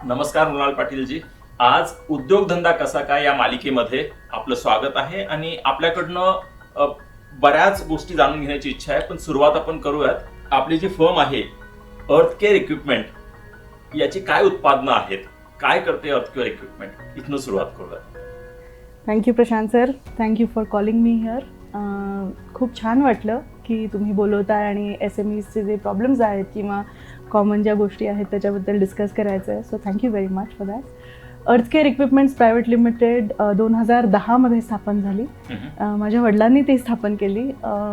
नमस्कार मृणाल पाटीलजी. आज उद्योगधंदा कसा काय या मालिकेमध्ये आपलं स्वागत आहे आणि आपल्याकडनं बऱ्याच गोष्टी जाणून घेण्याची इच्छा आहे, पण सुरुवात आपण करूयात. आपली जी फर्म आहे अर्थ केअर इक्विपमेंट, याची काय उत्पादनं आहेत, काय करते अर्थ केअर इक्विपमेंट, इथनं सुरुवात करूयात. Thank you Prashant sir, thank you for calling me here. खूप छान वाटलं की तुम्ही बोलवताय आणि SMEचे जे प्रॉब्लेम्स आहेत किंवा कॉमन ज्या गोष्टी आहेत त्याच्याबद्दल डिस्कस करायचं आहे. So thank you very much for that. अर्थ केअर इक्विपमेंट्स प्रायव्हेट लिमिटेड 2010 स्थापन झाली. माझ्या वडिलांनी ती स्थापन केली.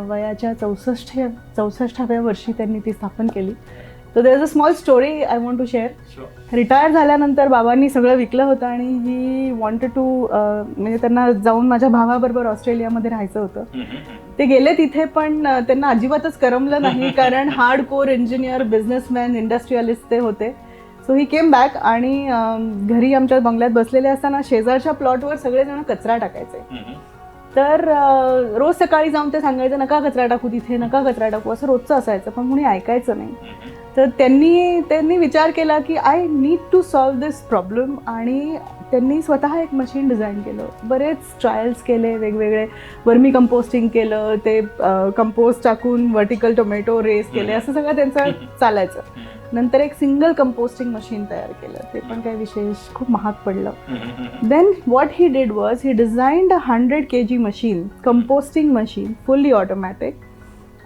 वयाच्या 64व्या वर्षी त्यांनी ती स्थापन केली. So there is a small story I want to share. Retire झाल्यानंतर बाबांनी सगळं विकलं होतं आणि ही वॉन्टेड टू म्हणजे त्यांना जाऊन माझ्या भावाबरोबर ऑस्ट्रेलियामध्ये राहायचं होतं. ते गेले तिथे, पण त्यांना अजिबातच करमलं नाही कारण hard core engineer, businessman, industrialist ते होते. सो ही केम बॅक आणि घरी आमच्या बंगल्यात बसलेले असताना शेजारच्या प्लॉटवर सगळेजण कचरा टाकायचे. तर रोज सकाळी जाऊन ते सांगायचं नका कचरा टाकू तिथे, नका कचरा टाकू, असं रोजचं असायचं, पण कोणी ऐकायचं नाही. तर त्यांनी विचार केला की I need to solve this problem आणि त्यांनी स्वतः एक मशीन डिझाईन केलं. बरेच ट्रायल्स केले, वेगवेगळे वर्मी कंपोस्टिंग केलं, ते कंपोस्ट टाकून व्हर्टिकल टोमॅटो रेस केले, असं सगळं त्यांचं चालायचं. नंतर एक सिंगल कंपोस्टिंग मशीन तयार केलं, ते पण काही विशेष खूप महाग पडलं. Then what he did was he designed 100 kg machine, composting machine, fully automatic,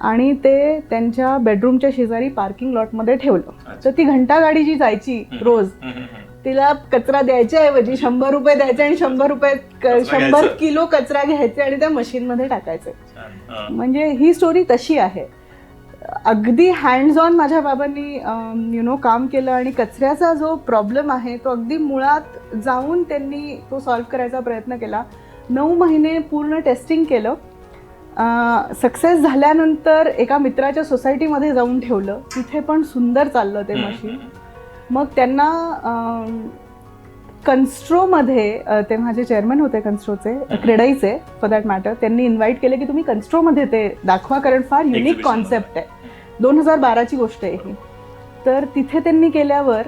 आणि ते त्यांच्या बेडरूमच्या शेजारी पार्किंग लॉटमध्ये ठेवलं. तर ती घंटागाडी जी जायची रोज, तिला कचरा द्यायच्या ऐवजी 100 रुपये द्यायचे आणि 100 किलो कचरा घ्यायचे आणि त्या मशीनमध्ये टाकायचे. म्हणजे ही स्टोरी तशी आहे. अगदी हँड्स ऑन माझ्या बाबांनी काम केलं आणि कचऱ्याचा जो प्रॉब्लेम आहे तो अगदी मुळात जाऊन त्यांनी तो सॉल्व्ह करायचा प्रयत्न केला. 9 महिने पूर्ण टेस्टिंग केलं. सक्सेस झाल्यानंतर एका मित्राच्या सोसायटीमध्ये जाऊन ठेवलं, तिथे पण सुंदर चाललं ते मशीन. मग त्यांना कन्स्ट्रोमध्ये, ते माझे चेअरमन होते कन्स्ट्रोचे, क्रेडाईचे फॉर दॅट मॅटर, त्यांनी इन्व्हाइट केले की तुम्ही कन्स्ट्रोमध्ये ते दाखवा कारण फार युनिक कॉन्सेप्ट आहे. 2012ची गोष्ट आहे ही. तर तिथे त्यांनी केल्यावर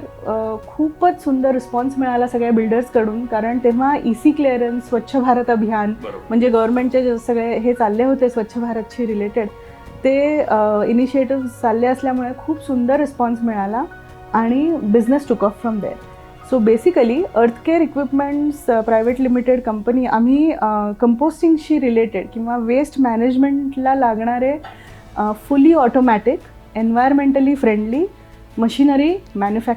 खूपच सुंदर रिस्पॉन्स मिळाला सगळ्या बिल्डर्सकडून, कारण तेव्हा EC क्लिअरन्स, स्वच्छ भारत अभियान, म्हणजे गव्हर्नमेंटचे जे सगळे हे चालले होते स्वच्छ भारतशी रिलेटेड, ते इनिशिएटिव्ह चालले असल्यामुळे खूप सुंदर रिस्पॉन्स मिळाला आणि business took off from there. So basically Earth Care Equipments Private Limited company, आम्ही कंपोस्टिंगशी रिलेटेड किंवा वेस्ट मॅनेजमेंटला लागणारे fully automatic, environmentally friendly machinery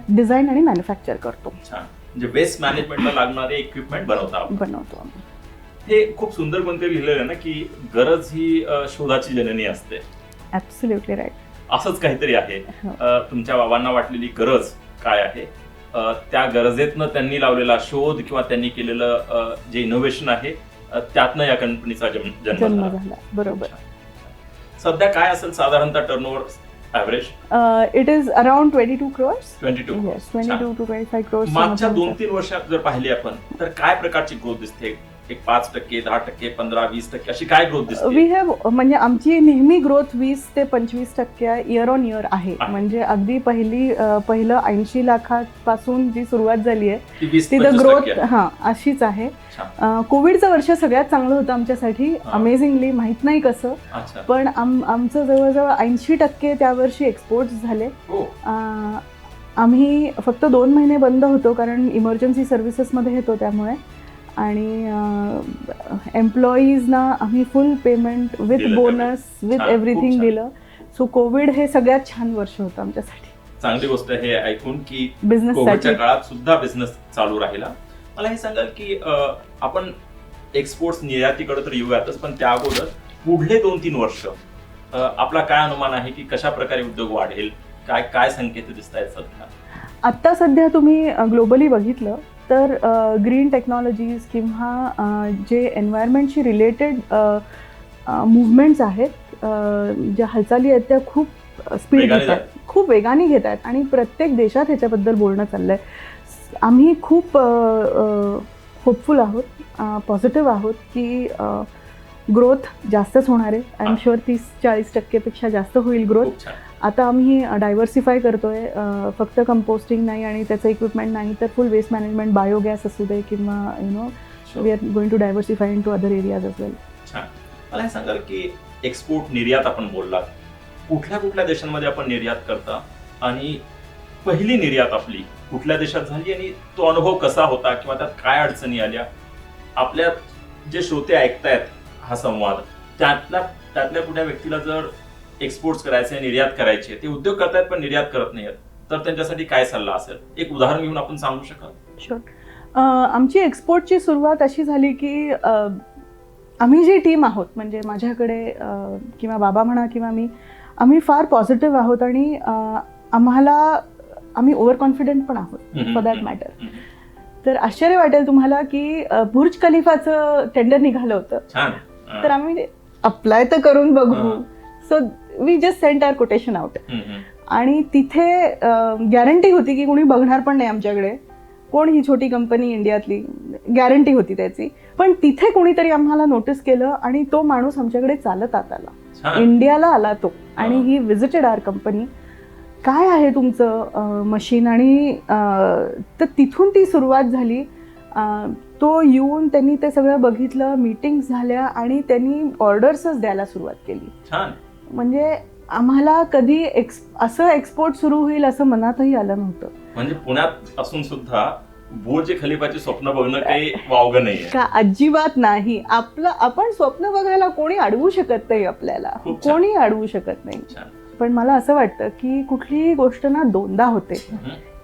design आणि मॅन्युफॅक्चर करतो. म्हणजे वेस्ट मॅनेजमेंटला लागणारे इक्विपमेंट बनवतो आम्ही. हे खूप सुंदर कोणतरी लिहिलेलं आहे ना की गरज ही शोधाची जननी असते. Absolutely right. असंच काहीतरी आहे. तुमच्या बाबांना वाटलेली गरज काय आहे, त्या गरजेतनं त्यांनी लावलेला शोध किंवा त्यांनी केलेलं जे इनोव्हेशन आहे त्यातनं या कंपनीचा जन्म झाला. बरोबर. सध्या काय असेल साधारणतः turnover average? It is around 22 crores. 22 to 25 crores. मागच्या 2-3 वर्षात जर पाहिली आपण तर काय प्रकारची ग्रोथ दिसते? एक 5%, 10%, 15-20% अशी काय ग्रोथ दिसते? वी हॅव, म्हणजे आमची नेहमी ग्रोथ 20 ते 25% इयर ऑन इयर आहे. म्हणजे अगदी पहिलं 80 लाखापासून जी सुरुवात झाली आहे तिथं ग्रोथ अशीच आहे. कोविडचं वर्ष सगळ्यात चांगलं होतं आमच्यासाठी, अमेझिंगली, माहित नाही कसं, पण आमचं जवळजवळ 80% त्या वर्षी एक्सपोर्ट्स झाले. आम्ही फक्त 2 महिने बंद होतो कारण इमर्जन्सी सर्व्हिसेसमध्ये येतो त्यामुळे, आणि एम्प्लॉईजना आम्ही फुल payment with bonus with everything दिलं. सो कोविड हे सगळ्यात छान वर्ष होतं आमच्यासाठी. चांगली गोष्ट आहे ऐकून की कोविडच्या काळात सुद्धा बिझनेस चालू राहिला. मला हे सांगाल की आपण एक्सपोर्ट्स निर्यातीकडे तर येऊयातच, पण त्या अगोदर पुढले 2-3 वर्ष आपला काय अनुमान आहे की कशा प्रकारे उद्योग वाढेल, काय संकेत दिसत आहेत सध्या? आत्ता सध्या तुम्ही ग्लोबली बघितलं तर ग्रीन टेक्नॉलॉजीज किंवा जे एन्व्हायरमेंटशी रिलेटेड मुवमेंट्स आहेत, ज्या हालचाली आहेत त्या खूप स्पीड घेत आहेत, खूप वेगाने घेत आहेत आणि प्रत्येक देशात ह्याच्याबद्दल बोलणं चाललं आहे. आम्ही खूप होपफुल आहोत, पॉझिटिव्ह आहोत की ग्रोथ जास्तच होणार आहे. आय एम शुअर 30-40% पेक्षा जास्त होईल ग्रोथ. आता आम्ही डायव्हर्सिफाय करतोय, फक्त कंपोस्टिंग नाही आणि त्याचं इक्विपमेंट नाही तर फुल वेस्ट मॅनेजमेंट, बायोगॅस असू दे किंवा we are going to diversify into other areas as well. छान. मला हे सांगाल की एक्सपोर्ट निर्यात आपण बोललात, कुठल्या कुठल्या देशांमध्ये आपण निर्यात करता आणि पहिली निर्यात आपली कुठल्या देशात झाली आणि तो अनुभव कसा होता किंवा त्यात काय अडचणी आल्या? आपल्या जे श्रोते ऐकतायत हा संवाद, त्यातल्या कुठल्या व्यक्तीला जर एक्सपोर्ट्स करायचे, निर्यात करायचे, ते उद्योग करतायत पण निर्यात करत नाहीत, तर त्यांच्यासाठी काय सल्ला असेल? एक उदाहरण घेऊन आपण सांगू शकाल? शुअर. आमची एक्सपोर्टची सुरुवात अशी झाली की आम्ही जी टीम आहोत, म्हणजे माझ्याकडे किंवा बाबा म्हणा किंवा मी, आम्ही फार पॉझिटिव्ह आहोत आणि आम्ही ओव्हर कॉन्फिडंट पण आहोत फॉर दॅट मॅटर. तर आश्चर्य वाटेल तुम्हाला की बुर्ज खलिफाचं टेंडर निघालं होतं, तर आम्ही अप्लाय तर करून बघू. So we just sent our quotation out आणि तिथे गॅरंटी होती की कोणी बघणार पण नाही आमच्याकडे, कोण ही छोटी कंपनी इंडियातली, गॅरंटी होती त्याची. पण तिथे कोणीतरी आम्हाला नोटीस केलं आणि तो माणूस आमच्याकडे चालत आला, इंडियाला आला तो, आणि ही विजिटेड आवर कंपनी. काय आहे तुमचं मशीन? आणि तर तिथून ती सुरुवात झाली. तो येऊन त्यांनी ते सगळं बघितलं, मीटिंग्स झाल्या आणि त्यांनी ऑर्डर्सच द्यायला सुरुवात केली. म्हणजे आम्हाला कधी असं एक्सपोर्ट सुरू होईल असं मनातही आलं नव्हतं. म्हणजे पुण्यात असून सुद्धा बुर्ज खलिफाची स्वप्न बघणं काही वावगं नाहीये का? अजिबात नाही. आपण स्वप्न बघायला कोणी अडवू शकत नाही, आपल्याला कोणी अडवू शकत नाही. पण मला असं वाटतं की कुठलीही गोष्ट ना दोनदा होते,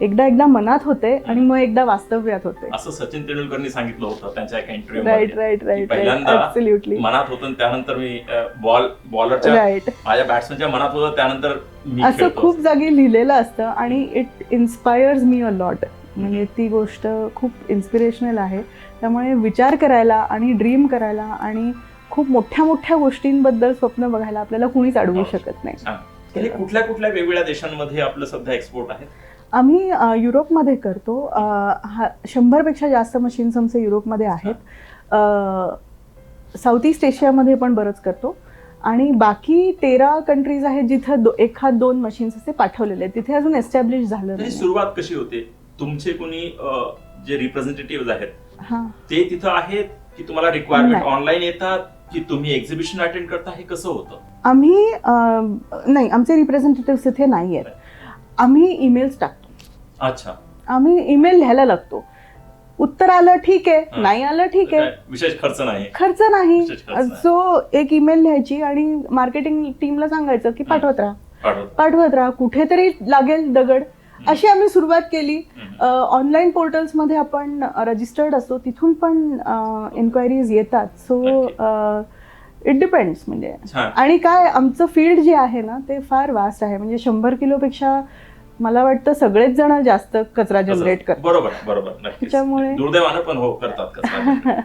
एकदा मनात होते आणि मग एकदा वास्तव्यात होते. असं सचिन तेंडुलकरनी सांगितलं होतं त्यांच्या एका इंटरव्ह्यू मध्ये. पहिल्यांदा मनात होतं, त्यानंतर मी बॉलरच्या माझ्या बॅट्समनच्या मनात होतं, त्यानंतर असं खूप जागी लिहिलेलं असतं आणि it inspires me a lot. म्हणजे ती गोष्ट खूप इन्स्पिरेशनल आहे. त्यामुळे विचार करायला आणि ड्रीम करायला आणि खूप मोठ्या मोठ्या गोष्टींबद्दल स्वप्न बघायला आपल्याला कुणीच अडवू शकत नाही. कुठल्या कुठल्या वेगवेगळ्या देशांमध्ये आपलं सध्या एक्सपोर्ट आहे? आम्ही युरोपमध्ये करतो. 100पेक्षा जास्त मशीन्स आमचे युरोपमध्ये आहेत. साऊथ ईस्ट एशियामध्ये पण बरंच करतो आणि बाकी 13 कंट्रीज आहेत जिथं 1-2 मशीन्स असे पाठवलेले आहेत. तिथे अजून एस्टॅब्लिश झालं नाही. सुरुवात कशी होते? तुमचे कोणी जे रिप्रेझेंटेटिव्ह आहेत ते तिथं आहेत की तुम्हाला रिक्वायरमेंट ऑनलाईन येतात की तुम्ही एक्झिबिशन अटेंड करता? हे कसं होतं? आम्ही नाही, आमचे रिप्रेझेंटेटिव्ह तिथे नाही आहेत. आम्ही ईमेल्स टाकतो. अच्छा. आम्ही ईमेल लिहायला लागतो. उत्तर आलं ठीक आहे, नाही आलं ठीक आहे, विशेष खर्च नाही. सो एक ईमेल लिहायची आणि मार्केटिंग टीमला सांगायचं की पाठवत राहा, कुठेतरी लागेल दगड. अशी आम्ही सुरुवात केली. ऑनलाईन पोर्टल्समध्ये आपण रजिस्टर्ड असतो, तिथून पण इन्क्वायरीज येतात. So it depends. म्हणजे आणि काय, आमचं फील्ड जे आहे ना ते फार वास्ट आहे. म्हणजे 100 किलोपेक्षा मला वाटतं सगळेच जण जास्त कचरा जनरेट करतात. बरोबर. त्याच्यामुळे दुर्दैवानं पण हो करतात कचरा.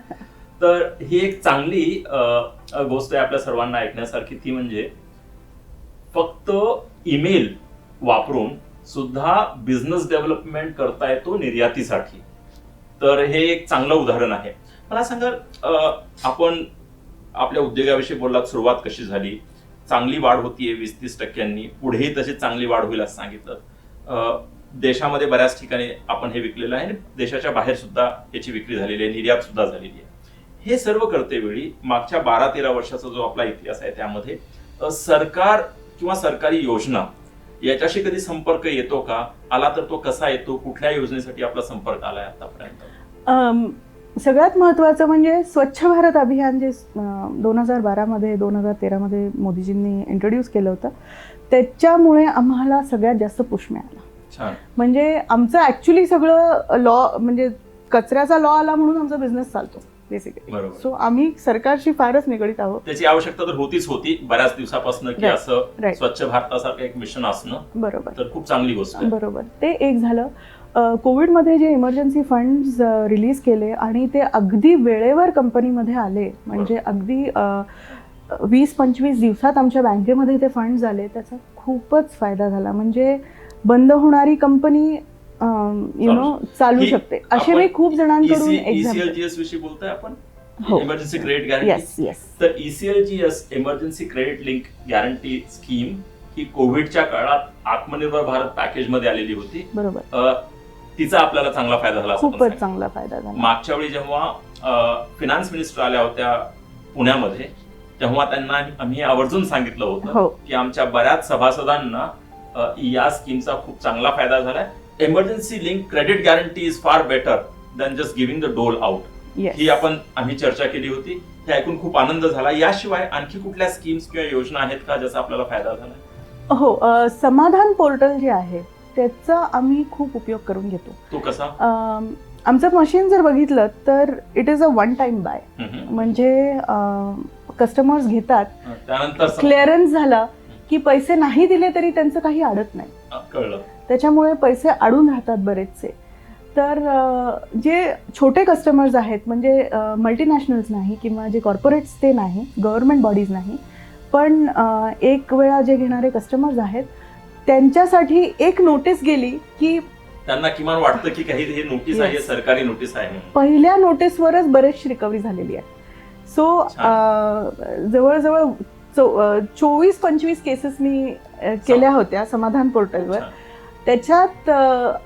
तर ही एक चांगली गोष्ट आहे आपल्या सर्वांना ऐकण्यासारखी. ती म्हणजे फक्त ईमेल वापरून सुद्धा बिझनेस डेव्हलपमेंट करता येतो निर्यातीसाठी. तर हे एक चांगलं उदाहरण आहे. मला सांगा, आपण आपल्या उद्योगाविषयी बोललात, सुरुवात कशी झाली, चांगली वाढ होतीये 20-30%, पुढेही तशी चांगली वाढ होईल असं सांगितलं. देशामध्ये बऱ्याच ठिकाणी आपण हे विकलेलं आहे आणि देशाच्या बाहेर सुद्धा याची विक्री झालेली आहे, निर्यात सुद्धा झालेली आहे. हे सर्व करतेवेळी मागच्या 12-13 वर्षाचा जो आपला इतिहास आहे त्यामध्ये सरकार किंवा सरकारी योजना याच्याशी कधी संपर्क येतो का? आला तर तो कसा येतो? कुठल्या योजनेसाठी आपला संपर्क आलाय आतापर्यंत? सगळ्यात महत्त्वाचं म्हणजे स्वच्छ भारत अभियान जे 2012मध्ये 2013मध्ये मोदीजींनी इंट्रोड्यूस केलं होतं, त्याच्यामुळे आम्हाला सगळ्यात जास्त पुश मिळाला. म्हणजे आमचं ऍक्च्युली सगळं लॉ, म्हणजे कचऱ्याचा लॉ आला म्हणून आमचा बिझनेस चालतो बेसिकली. सो आम्ही सरकारशी फारच निगडीत आहोत. त्याची आवश्यकता तर होती बऱ्याच दिवसापासून की असं स्वच्छ भारतासारखं एक मिशन असणं. बरोबर. तर खूप चांगली गोष्ट आहे. बरोबर. ते एक झालं. कोविडमध्ये जे इमर्जन्सी फंड्स रिलीज केले आणि ते अगदी वेळेवर कंपनीमध्ये आले, म्हणजे अगदी 20-25 दिवसात आमच्या बँकेमध्ये ते फंड्स आले, त्याचा खूपच फायदा झाला. म्हणजे बंद होणारी कंपनी चालू शकते. असे मी खूप जणांकडून ECLGS विषयी बोलतोय आपण, इमर्जन्सी क्रेडिट गॅरंटी. तर ECLGS emergency credit link guarantee scheme ही कोविडच्या काळात आत्मनिर्भर भारत पॅकेज मध्ये आलेली होती. बरोबर. तिचा आपल्याला चांगला फायदा झाला असं आपण खूपच सांगू. चांगला फायदा झाला. मागच्या वेळी जेव्हा फिनान्स मिनिस्टर आल्या होत्या पुण्यामध्ये, तेव्हा त्यांना आम्ही आवर्जून सांगितलं होतं हो. की आमच्या बऱ्याच सभासदांना या स्कीमचा खूप चांगला फायदा झालाय. Emergency link credit guarantee is far better than just giving the डोल आउट. Yes. ही आम्ही चर्चा केली होती. हे ऐकून खूप आनंद झाला. याशिवाय आणखी कुठल्या स्कीम्स किंवा योजना आहेत का ज्याचा आपल्याला फायदा झाला? हो, समाधान पोर्टल जे आहे त्याचा आम्ही खूप उपयोग करून घेतो. तो कसा? आमचं मशीन जर बघितलं तर it is a one time buy. म्हणजे कस्टमर्स घेतात, त्यानंतर क्लिअरन्स झाला की पैसे नाही दिले तरी त्यांचं काही अडत नाही. कळलं. त्याच्यामुळे पैसे अडून राहतात बरेचसे. तर जे छोटे कस्टमर्स आहेत, म्हणजे मल्टीनॅशनल्स नाही किंवा जे कॉर्पोरेट्स ते नाही, गव्हर्नमेंट बॉडीज नाही, पण एक वेळा जे घेणारे कस्टमर्स आहेत त्यांच्यासाठी एक नोटीस गेली की त्यांना किमान वाटतं की काही हे नोटीस आहे, Yes. सरकारी नोटीस आहे. पहिल्या नोटीसवरच बरेचशी रिकव्हरी झालेली आहे. सो जवळजवळ 24-25 केसेस मी केल्या होत्या समाधान पोर्टलवर. अच्छा. त्याच्यात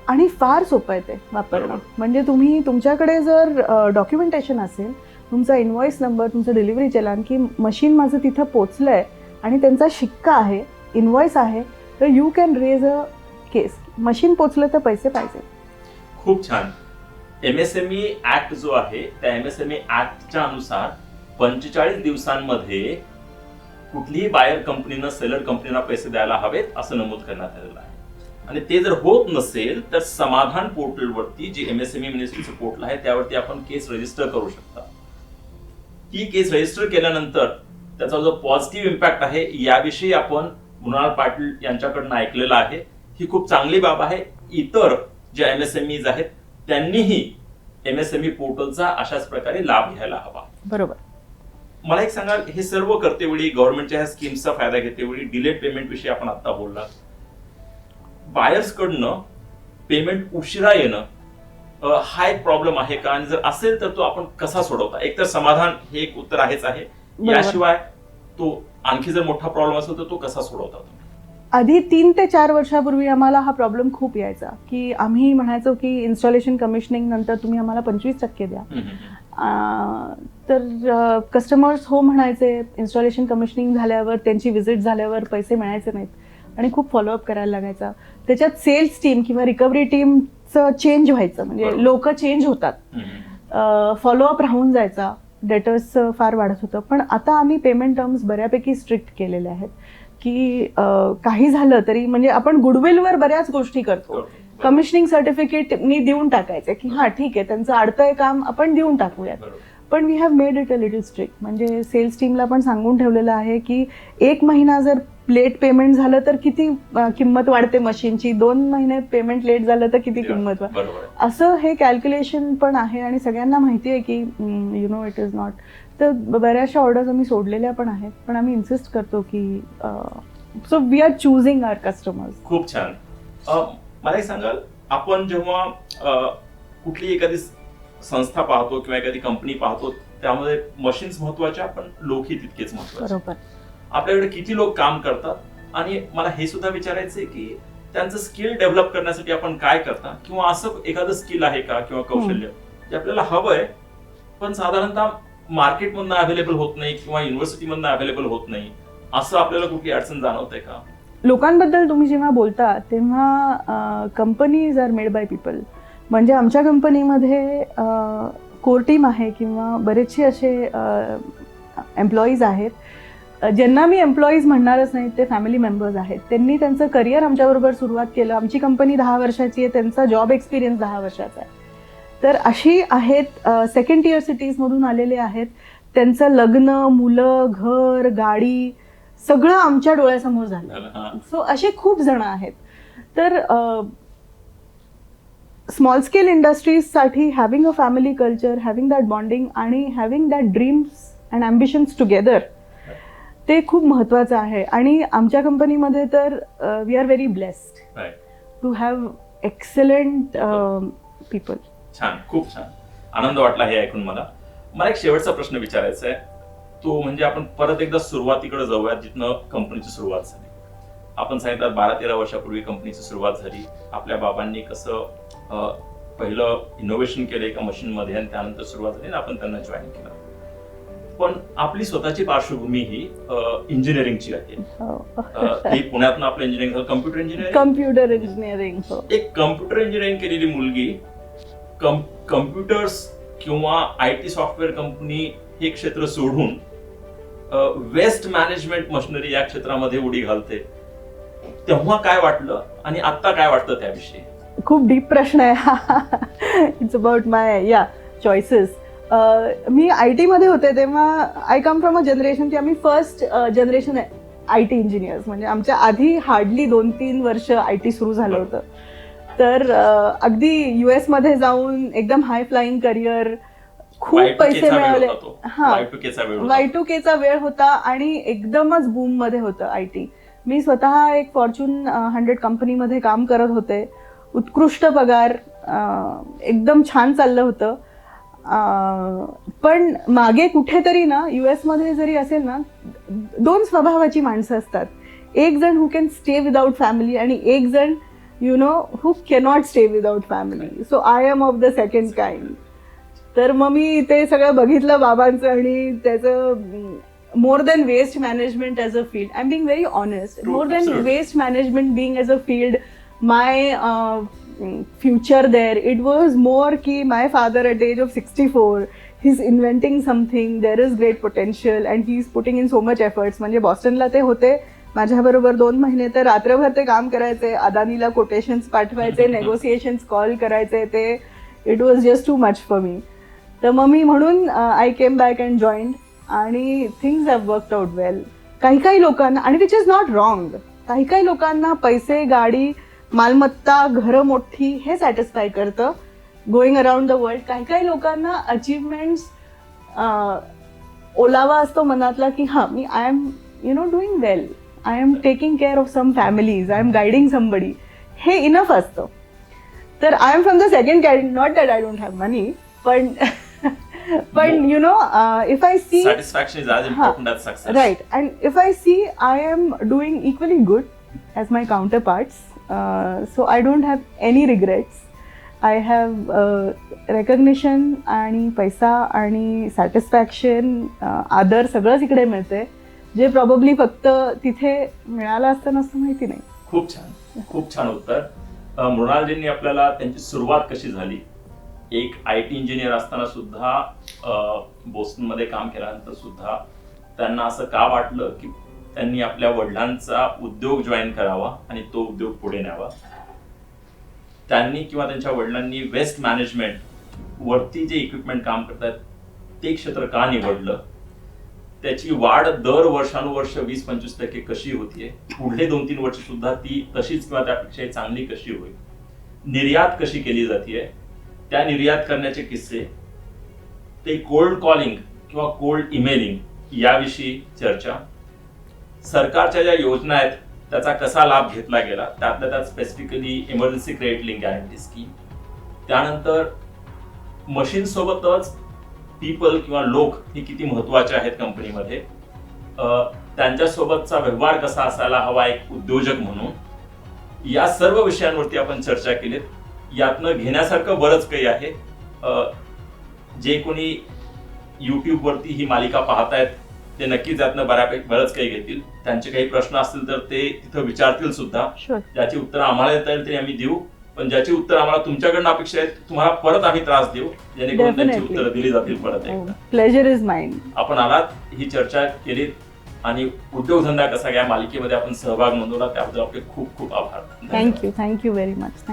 आणि फार सोपं आहे ते वापरणं. बरोबर. म्हणजे तुम्ही तुमच्याकडे जर डॉक्युमेंटेशन असेल, तुमचा इनव्हॉइस नंबर, तुमचं डिलिव्हरी चलान की मशीन माझं तिथं पोचलंय आणि त्यांचा शिक्का आहे, इनव्हॉइस आहे, तर you can raise a case. Machine पोचलं तर पैसे पाहिजे. खूप छान. MSME ऍक्ट जो आहे त्या MSME ऍक्टच्या अनुसार 45 दिवसांमध्ये कुठलीही बायर कंपनीनं सेलर कंपनीला पैसे द्यायला हवेत असं नमूद करण्यात आलेलं आहे. आणि ते जर होत नसेल तर समाधान पोर्टलवरती, जे MSME मिनिस्ट्रीचं पोर्टल आहे, त्यावरती आपण केस रजिस्टर करू शकता. ही केस रजिस्टर केल्यानंतर त्याचा जो पॉझिटिव्ह इम्पॅक्ट आहे याविषयी आपण मृणाल पाटील यांच्याकडनं ऐकलेलं आहे. ही खूप चांगली बाब आहे. इतर जे MSMEs आहेत त्यांनीही MSME पोर्टलचा अशाच प्रकारे लाभ घ्यायला हवा. बरोबर. मला एक सांगा, हे सर्व करतेवेळी, गव्हर्नमेंटच्या ह्या स्कीम्सचा फायदा घेतेवेळी डिलेड पेमेंट विषयी आपण आता बोलला. बायर्स कडनं पेमेंट उशिरा येणं हा एक प्रॉब्लेम आहे का, आणि जर असेल तर तो आपण कसा सोडवता? एकतर समाधान हे एक उत्तर आहेच आहे, याशिवाय तो आणखी जर मोठा प्रॉब्लेम असेल तर तो कसा सोडवता तुम्ही? आधी 3 ते 4 वर्षापूर्वी आम्हाला हा प्रॉब्लेम खूप यायचा की आम्ही म्हणायचो की इन्स्टॉलेशन कमिशनिंग नंतर तुम्ही आम्हाला 25% द्या. तर कस्टमर्स हो म्हणायचे. इन्स्टॉलेशन कमिशनिंग झाल्यावर, त्यांची व्हिजिट झाल्यावर पैसे मिळायचे नाहीत आणि खूप फॉलोअप करायला लागायचा. त्याच्यात सेल्स टीम किंवा रिकव्हरी टीमचं चेंज व्हायचं, म्हणजे लोक चेंज होतात, फॉलोअप राहून जायचा, डेटर्स फार वाढत होतं. पण आता आम्ही पेमेंट टर्म्स बऱ्यापैकी स्ट्रिक्ट केलेले आहेत की काही झालं तरी, म्हणजे आपण गुडविलवर बऱ्याच गोष्टी करतो. कमिशनिंग सर्टिफिकेट मी देऊन टाकायचं की हां ठीक आहे, त्यांचं अडतंय काम आपण देऊन टाकूयात. पण we have made it a little strict. म्हणजे सेल्स टीमला पण सांगून ठेवलेलं आहे की 1 महिना जर लेट पेमेंट झालं तर किती किंमत वाढते मशीनची, 2 महिने पेमेंट लेट झालं तर किती किंमत वाढते, असं हे कॅल्क्युलेशन पण आहे. आणि सगळ्यांना माहिती आहे की you know it is not. तर बऱ्याचशा ऑर्डर्स आम्ही सोडलेल्या पण आहेत, पण आम्ही इन्सिस्ट करतो की so we are choosing our customers. खूप छान. मला एक सांगाल, आपण जेव्हा कुठली एखादी संस्था पाहतो किंवा एखादी कंपनी पाहतो, त्यामध्ये मशीन्स महत्वाच्या पण लोकही तितकेच महत्वाचे. बरोबर. आपल्याकडे किती लोक काम करतात, आणि मला हे सुद्धा विचारायचंय की त्यांचं स्किल डेव्हलप करण्यासाठी आपण काय करता, किंवा असं एखादं स्किल आहे का किंवा कौशल्य जे आपल्याला हवंय पण साधारणतः मार्केटमधनं अवेलेबल होत नाही किंवा युनिव्हर्सिटीमधनं अवेलेबल होत नाही, असं आपल्याला कुठली अडचण जाणवते का? लोकांबद्दल तुम्ही जेव्हा बोलता तेव्हा companies are made by people. म्हणजे आमच्या कंपनीमध्ये कोर टीम आहे किंवा बरेचसे असे एम्प्लॉईज आहेत ज्यांना मी एम्प्लॉईज म्हणणारच नाही, ते फॅमिली मेंबर्स आहेत. त्यांनी त्यांचं करिअर आमच्याबरोबर सुरुवात केलं. आमची कंपनी 10 वर्षाची आहे, त्यांचा जॉब एक्सपिरियन्स 10 वर्षाचा आहे. तर अशी आहेत, सेकंड टियर सिटीजमधून आलेले आहेत. त्यांचं लग्न, मुलं, घर, गाडी सगळं आमच्या डोळ्यासमोर झालं. सो असे खूप जण आहेत. तर स्मॉल स्केल इंडस्ट्रीजसाठी having a family culture, having that bonding आणि having that dreams and ambitions together, ते खूप महत्त्वाचं आहे. आणि आमच्या कंपनीमध्ये तर we are very blessed to have excellent people. छान, खूप छान, आनंद वाटला हे ऐकून. मला एक शेवटचा प्रश्न विचारायचा आहे, तो म्हणजे आपण परत एकदा सुरुवातीकडे जाऊयात जिथनं कंपनीची सुरुवात झाली. आपण सांगितलं 12-13 वर्षापूर्वी कंपनीची सुरुवात झाली. आपल्या बाबांनी कसं पहिलं इनोव्हेशन केलं एका मशीनमध्ये आणि त्यानंतर सुरुवात झाली आणि आपण त्यांना जॉईन केलं. पण आपली स्वतःची पार्श्वभूमी ही इंजिनिअरिंगची आहे. ही पुण्यातनं आपलं engineering computer engineering. Computer engineering. एक कम्प्युटर इंजिनिअरिंग केलेली मुलगी कम्प्युटर्स किंवा IT सॉफ्टवेअर कंपनी हे क्षेत्र सोडून वेस्ट मॅनेजमेंट मशिनरी या क्षेत्रामध्ये उडी घालते, तेव्हा काय वाटलं आणि आता काय वाटतं त्याविषयी? खूप डीप प्रश्न आहे. It's about my choices. Me IT मध्ये होते तेव्हा I come from a generation की आम्ही फर्स्ट जनरेशन IT इंजिनियर्स. म्हणजे आमच्या आधी हार्डली 2-3 वर्ष IT सुरू झालं होतं. तर अगदी US मध्ये जाऊन एकदम हाय फ्लाइंग करिअर, खूप पैसे मिळाले. Y2K चा वेळ होता आणि एकदमच बूम मध्ये होतं IT. मी स्वतः एक फॉर्च्यून 100 कंपनीमध्ये काम करत होते. उत्कृष्ट पगार, एकदम छान चाललं होतं. पण मागे कुठेतरी ना US मध्ये जरी असेल ना, 2 स्वभावाची माणसं असतात. एक जण who can stay without family आणि एक जण who cannot stay without family. So I am of the second kind. तर मग मी ते सगळं बघितलं बाबांचं आणि त्याचं more than waste management as a field, I am being very honest, more than waste management being as a field, my future there, it was more ki my father at the age of 64, he's inventing something, there is great potential and he's putting in so much efforts. म्हणजे बॉस्टनला ते होते माझ्याबरोबर 2 महिने, तर रात्रभर ते काम करायचे, अदानीला कोटेशन्स पाठवायचे, नेगोसिएशन्स कॉल करायचे, ते it was just too much for me. तर मग मी म्हणून I came back and joined आणि थिंग्स हॅव वर्कड आउट वेल. काही लोकांना, आणि विच इज नॉट रॉंग, काही लोकांना पैसे, गाडी, मालमत्ता, घरं मोठी हे सॅटिस्फाय करतं गोईंग अराउंड द वर्ल्ड. काही लोकांना अचीवमेंट्स ओलावा असतो मनातला की हां, मी I am doing well, I am taking care of some families, I am guiding somebody, हे इनफ असतं. तर I am from the second category. Not that I don't have money, पण if I see satisfaction is as important as success. Right, and if I see I am doing equally good as my counterparts, so I don't have any regrets. I have recognition आणि पैसा आणि satisfaction, आदर सगळंच इकडे मिळते, जे probably फक्त तिथे मिळालं असतं नसतं माहिती नाही. खूप छान, खूप छान उत्तर. मृणालजींनी आपल्याला त्यांची सुरुवात कशी झाली, एक IT इंजिनियर असताना सुद्धा बोस्टनमध्ये काम केल्यानंतर सुद्धा त्यांना असं का वाटलं की त्यांनी आपल्या वडिलांचा उद्योग जॉईन करावा आणि तो उद्योग पुढे न्यावा, त्यांनी किंवा त्यांच्या वडिलांनी वेस्ट मॅनेजमेंट वरती जे इक्विपमेंट काम करतात ते क्षेत्र का निवडलं, त्याची वाढ दर वर्षानुवर्ष 20-25% कशी होतीये, पुढले 2-3 वर्ष सुद्धा ती तशीच किंवा त्यापेक्षा चांगली कशी होईल, निर्यात कशी केली जातीये, त्या निर्यात करण्याचे किस्से, ते कोल्ड कॉलिंग किंवा कोल्ड इमेलिंग याविषयी चर्चा, सरकारच्या ज्या योजना आहेत त्याचा कसा लाभ घेतला गेला, त्यातल्या त्यात specifically emergency credit link guarantee scheme, त्यानंतर मशीन सोबतच पीपल किंवा लोक हे किती महत्वाचे आहेत कंपनीमध्ये, त्यांच्यासोबतचा व्यवहार कसा असायला हवा एक उद्योजक म्हणून, या सर्व विषयांवरती आपण चर्चा केलीत. यातनं घेण्यासारखं बरंच काही आहे. जे कोणी युट्यूबवरती ही मालिका पाहतायत ते नक्कीच यातनं बरंच काही घेतील. त्यांचे काही प्रश्न असतील तर ते तिथं विचारतील सुद्धा. ज्याची उत्तर आम्हाला देता येईल तरी आम्ही देऊ, पण ज्याची उत्तर आम्हाला तुमच्याकडनं अपेक्षा आहेत तुम्हाला परत आम्ही त्रास देऊ, जेणेकरून त्यांची उत्तरं दिली जातील परत एकदा. Pleasure is mine. आपण आलात, ही चर्चा केली आणि उद्योगधंदा कसा या मालिकेमध्ये आपण सहभाग नोंदवला त्याबद्दल आपले खूप खूप आभार. Thank you very much.